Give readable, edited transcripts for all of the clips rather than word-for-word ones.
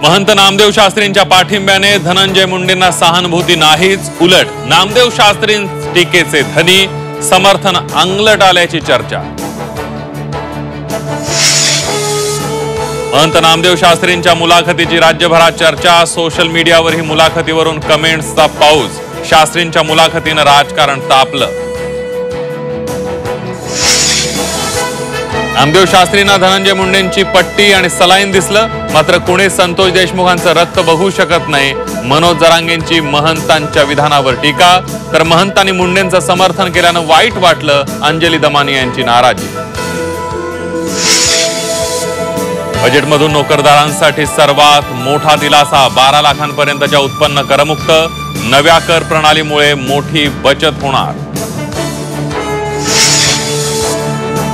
महंत नामदेव शास्त्रींच्या पाठिंब्याने धनंजय मुंडेंना सहानुभूती नाहीच, उलट नामदेव शास्त्री टीकेचे धनी, समर्थन अंगलट आल्याची चर्चा। महंत नामदेव शास्त्रींच्या मुलाखतीची राज्यभरात चर्चा, सोशल मीडियावर ही मुलाखतीवरून कमेंट्सचा पाऊस, शास्त्रींच्या मुलाखतीने राजकारण तापलं। नामदेव शास्त्रींना धनंजय मुंडेंची पट्टी आणि सलाईन दिसलं, मात्र कुणी संतोष देशमुखांचं रक्त बघू शकत नाही। मनोज जरांगेंची महंतांच्या विधानावर टीका, तर महंतांनी मुंडेंचं समर्थन केल्यानं वाईट वाटलं, अंजली दमानी यांची नाराजी। बजेटमधून नोकरदारांसाठी सर्वात मोठा दिलासा, 12 लाखांपर्यंतच्या उत्पन्न करमुक्त, नव्या कर प्रणालीमुळे मोठी बचत होणार।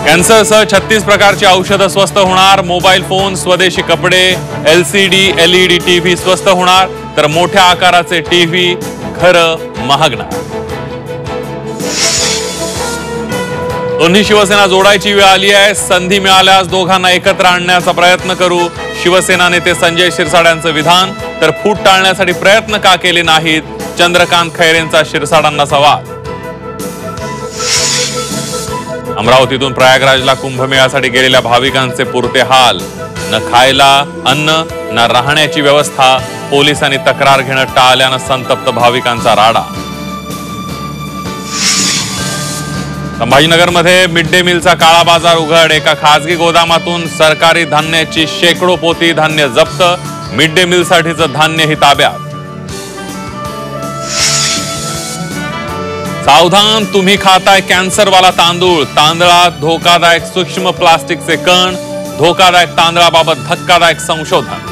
कॅन्सरसह 36 प्रकारची औषधं स्वस्त होणार, मोबाईल फोन, स्वदेशी कपडे, LCD LED टीव्ही स्वस्त होणार, तर मोठ्या आकाराचे टीव्ही खरं महागणार। दोन्ही शिवसेना जोडायची वेळ आली आहे, संधी मिळाल्यास दोघांना एकत्र आणण्याचा प्रयत्न करू, शिवसेना नेते संजय शिरसाडांचं विधान। तर फूट टाळण्यासाठी प्रयत्न का केले नाहीत, चंद्रकांत खैरेंचा शिरसाडांना सवाल। अमरावतीतून प्रयागराजला कुंभमेळ्यासाठी गेलेल्या भाविकांचे पुरते हाल, न खायला अन्न न राहण्याची व्यवस्था, पोलिसांनी तक्रार घेणं टाळल्यानं संतप्त भाविकांचा राडा। संभाजीनगरमध्ये मिड डे मीलचा काळा बाजार उघड, एका खासगी गोदामातून सरकारी धान्याची शेकडो पोती धान्य जप्त, मिड डे मीलसाठीचं धान्यही ताब्यात। सावधान, तुम्ही खाताय कॅन्सरवाला तांदूळ, तांदळात धोकादायक सूक्ष्म प्लास्टिकचे कण, धोकादायक तांदळाबाबत धक्कादायक संशोधन।